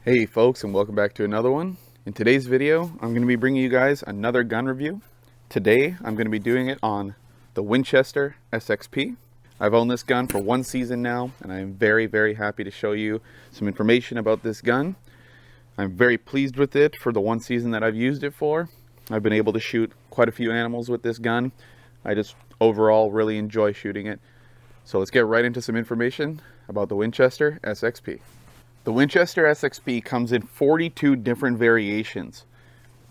Hey folks, and welcome back to another one. In today's video, I'm going to be bringing you guys another gun review. Today, I'm going to be doing it on the Winchester SXP. I've owned this gun for one season now, and I am very, very happy to show you some information about this gun. I'm very pleased with it for the one season that I've used it for. I've been able to shoot quite a few animals with this gun. I just overall really enjoy shooting it. So let's get right into some information about the Winchester SXP. The Winchester SXP comes in 42 different variations,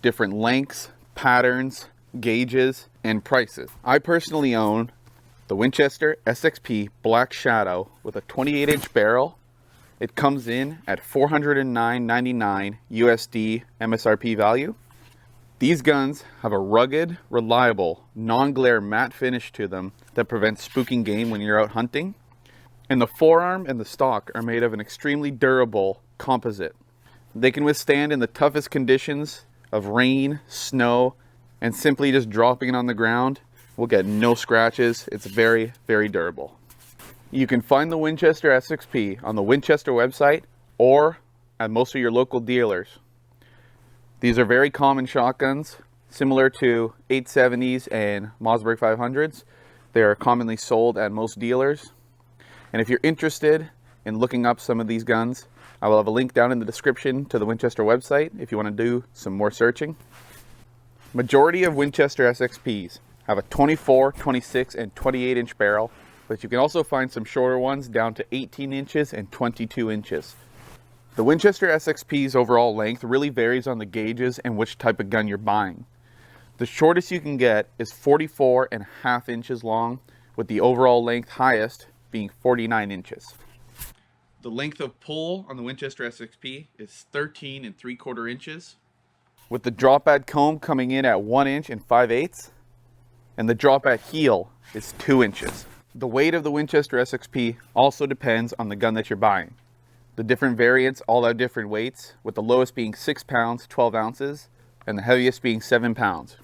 different lengths, patterns, gauges, and prices. I personally own the Winchester SXP Black Shadow with a 28-inch barrel. It comes in at $409.99 USD MSRP value. These guns have a rugged, reliable, non-glare matte finish to them that prevents spooking game when you're out hunting. And the forearm and the stock are made of an extremely durable composite. They can withstand in the toughest conditions of rain, snow, and simply just dropping it on the ground will get no scratches. It's very, very durable. You can find the Winchester SXP on the Winchester website or at most of your local dealers. These are very common shotguns, similar to 870s and Mossberg 500s. They are commonly sold at most dealers. And if you're interested in looking up some of these guns, I will have a link down in the description to the Winchester website if you want to do some more searching. Majority of Winchester SXPs have a 24, 26, and 28-inch barrel, but you can also find some shorter ones down to 18 inches and 22 inches. The Winchester SXP's overall length really varies on the gauges and which type of gun you're buying. The shortest you can get is 44.5 inches long, with the overall length highest being 49 inches. The length of pull on the Winchester SXP is 13 3/4 inches, with the drop at comb coming in at 1 inch and 5/8, and the drop at heel is 2 inches. The weight of the Winchester SXP also depends on the gun that you're buying. The different variants all have different weights, with the lowest being 6 pounds 12 ounces and the heaviest being 7 pounds.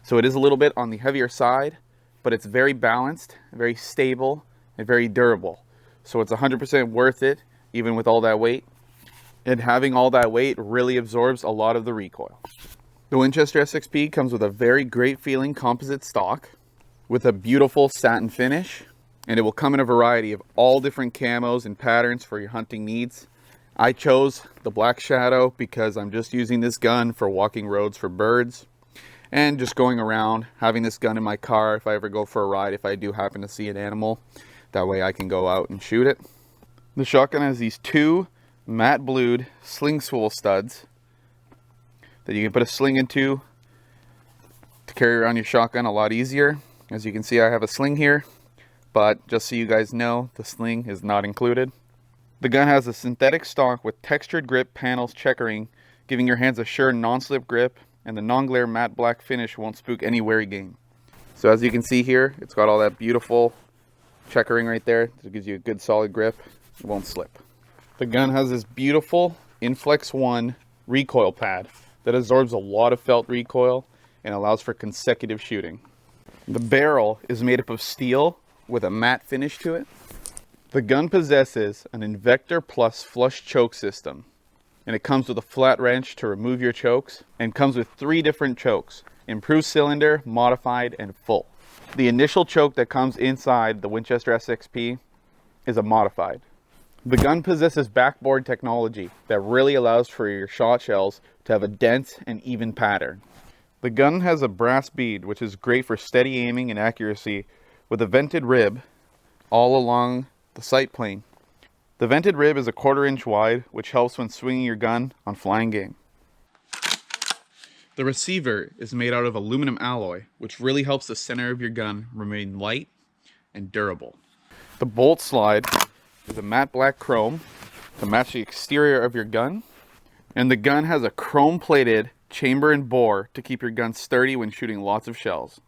So it is a little bit on the heavier side, but it's very balanced, very stable, and very durable. So it's 100% worth it, even with all that weight. And having all that weight really absorbs a lot of the recoil. The Winchester SXP comes with a very great feeling composite stock with a beautiful satin finish, and it will come in a variety of all different camos and patterns for your hunting needs. I chose the Black Shadow because I'm just using this gun for walking roads for birds and just going around, having this gun in my car if I ever go for a ride, if I do happen to see an animal. That way I can go out and shoot it. The shotgun has these two matte blued sling swivel studs that you can put a sling into to carry around your shotgun a lot easier. As you can see, I have a sling here, but just so you guys know, the sling is not included. The gun has a synthetic stock with textured grip panels checkering, giving your hands a sure non-slip grip, and the non-glare matte black finish won't spook any wary game. So as you can see here, it's got all that beautiful checkering right there. It gives you a good solid grip. It won't slip. The gun has this beautiful Inflex 1 recoil pad that absorbs a lot of felt recoil and allows for consecutive shooting. The barrel is made up of steel with a matte finish to it. The gun possesses an Invector Plus flush choke system, and it comes with a flat wrench to remove your chokes, and comes with 3 different chokes: improved cylinder, modified, and full. The initial choke that comes inside the Winchester SXP is a modified. The gun possesses backboard technology that really allows for your shot shells to have a dense and even pattern. The gun has a brass bead, which is great for steady aiming and accuracy, with a vented rib all along the sight plane. The vented rib is a 1/4 inch wide, which helps when swinging your gun on flying game. The receiver is made out of aluminum alloy, which really helps the center of your gun remain light and durable. The bolt slide is a matte black chrome to match the exterior of your gun, and the gun has a chrome-plated chamber and bore to keep your gun sturdy when shooting lots of shells.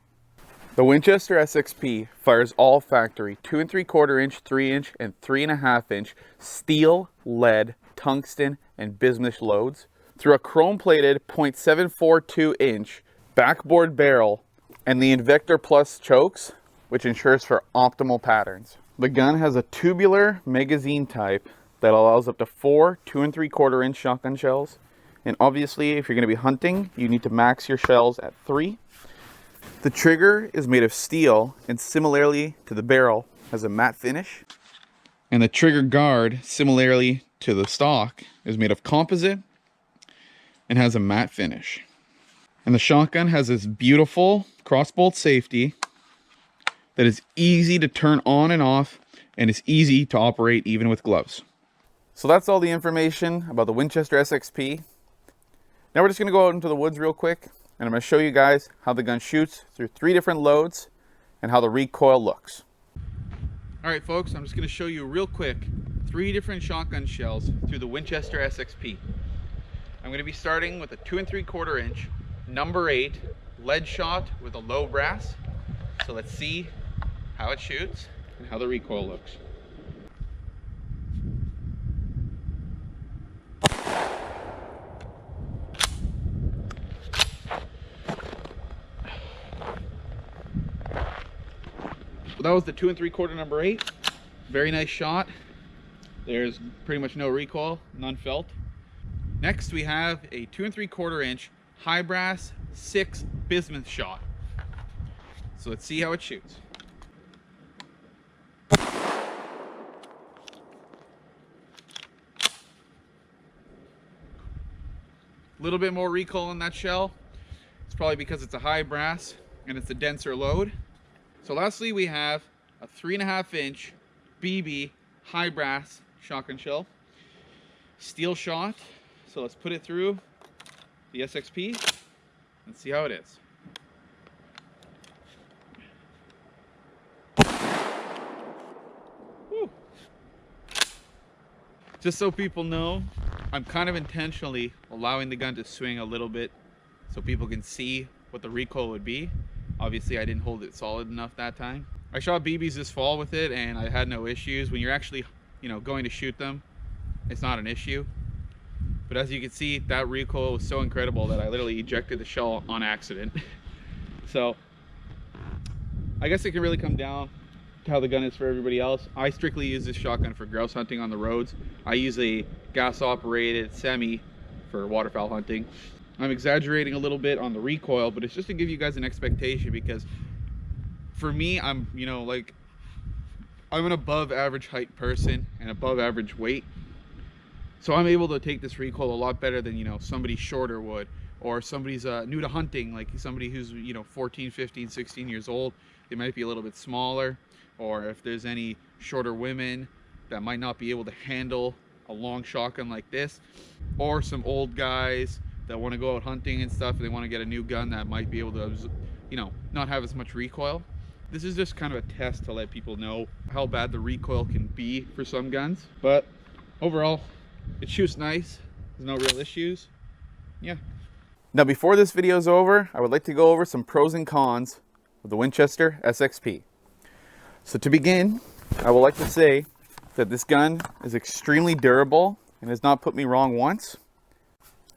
The Winchester SXP fires all factory 2 3/4 inch, 3 inch, and 3.5 inch steel, lead, tungsten, and bismuth loads through a chrome-plated .742 inch backboard barrel and the Invector Plus chokes, which ensures for optimal patterns. The gun has a tubular magazine type that allows up to 4 2 3/4 inch shotgun shells. And obviously, if you're going to be hunting, you need to max your shells at 3. The trigger is made of steel and similarly to the barrel has a matte finish. And the trigger guard, similarly to the stock, is made of composite and has a matte finish. And the shotgun has this beautiful crossbolt safety that is easy to turn on and off and is easy to operate even with gloves. So that's all the information about the Winchester SXP. Now we're just going to go out into the woods real quick and I'm going to show you guys how the gun shoots through 3 different loads and how the recoil looks. Alright folks, I'm just going to show you real quick 3 different shotgun shells through the Winchester SXP. I'm going to be starting with a 2 3/4 inch number 8 lead shot with a low brass. So let's see how it shoots and how the recoil looks. So that was the 2 3/4 number 8. Very nice shot. There's pretty much no recoil, none felt. Next we have a 2 3/4 inch high brass 6 bismuth shot. So let's see how it shoots. A little bit more recoil in that shell. It's probably because it's a high brass and it's a denser load. So lastly we have a 3.5 inch BB high brass shotgun shell. Steel shot. So let's put it through the SXP and see how it is. Woo. Just so people know, I'm kind of intentionally allowing the gun to swing a little bit so people can see what the recoil would be. Obviously I didn't hold it solid enough that time. I shot BBs this fall with it and I had no issues. When you're actually, going to shoot them, it's not an issue. But as you can see, that recoil was so incredible that I literally ejected the shell on accident. So I guess it can really come down to how the gun is for everybody else. I strictly use this shotgun for grouse hunting on the roads. I use a gas operated semi for waterfowl hunting. I'm exaggerating a little bit on the recoil, but it's just to give you guys an expectation, because for me, I'm an above average height person and above average weight. So I'm able to take this recoil a lot better than, somebody shorter would, or somebody's new to hunting, like somebody who's, 14, 15, 16 years old. They might be a little bit smaller, or if there's any shorter women that might not be able to handle a long shotgun like this, or some old guys that want to go out hunting and stuff, and they want to get a new gun that might be able to, not have as much recoil. This is just kind of a test to let people know how bad the recoil can be for some guns. But overall, it shoots nice. There's no real issues. Yeah. Now before this video is over, I would like to go over some pros and cons of the Winchester SXP. So to begin, I would like to say that this gun is extremely durable and has not put me wrong once.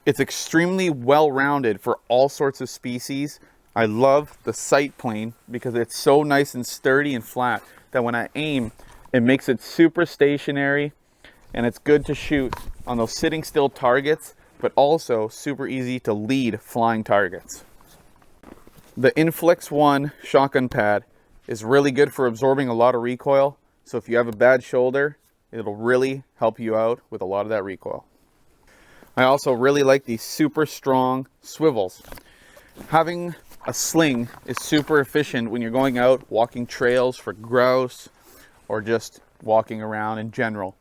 It's extremely well-rounded for all sorts of species. I love the sight plane because it's so nice and sturdy and flat that when I aim, it makes it super stationary, and it's good to shoot on those sitting still targets, but also super easy to lead flying targets. The Inflex 1 shotgun pad is really good for absorbing a lot of recoil, so if you have a bad shoulder, it'll really help you out with a lot of that recoil. I also really like these super strong swivels. Having a sling is super efficient when you're going out walking trails for grouse or just walking around in general.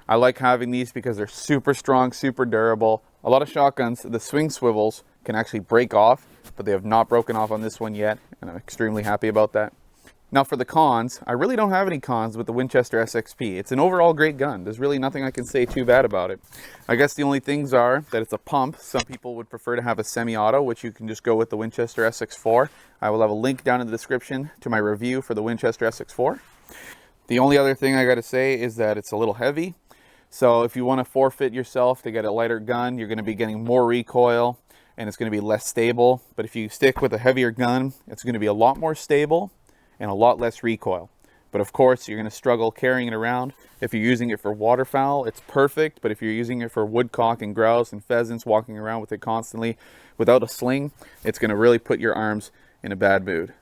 I like having these because they're super strong, super durable. A lot of shotguns, the swing swivels can actually break off, but they have not broken off on this one yet, and I'm extremely happy about that. Now for the cons, I really don't have any cons with the Winchester SXP. It's an overall great gun. There's really nothing I can say too bad about it. I guess the only things are that it's a pump. Some people would prefer to have a semi-auto, which you can just go with the Winchester SX4. I will have a link down in the description to my review for the Winchester SX4. The only other thing I gotta say is that it's a little heavy. So if you want to forfeit yourself to get a lighter gun, you're going to be getting more recoil and it's going to be less stable. But if you stick with a heavier gun, it's going to be a lot more stable and a lot less recoil. but of course you're going to struggle carrying it around. If you're using it for waterfowl, it's perfect, but if you're using it for woodcock and grouse and pheasants, walking around with it constantly without a sling, it's going to really put your arms in a bad mood.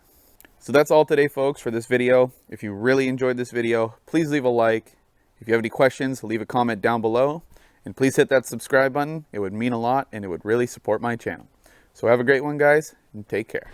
So that's all today, folks, for this video. If you really enjoyed this video, please leave a like. If you have any questions, leave a comment down below, and please hit that subscribe button. It would mean a lot and it would really support my channel. So have a great one, guys, and take care.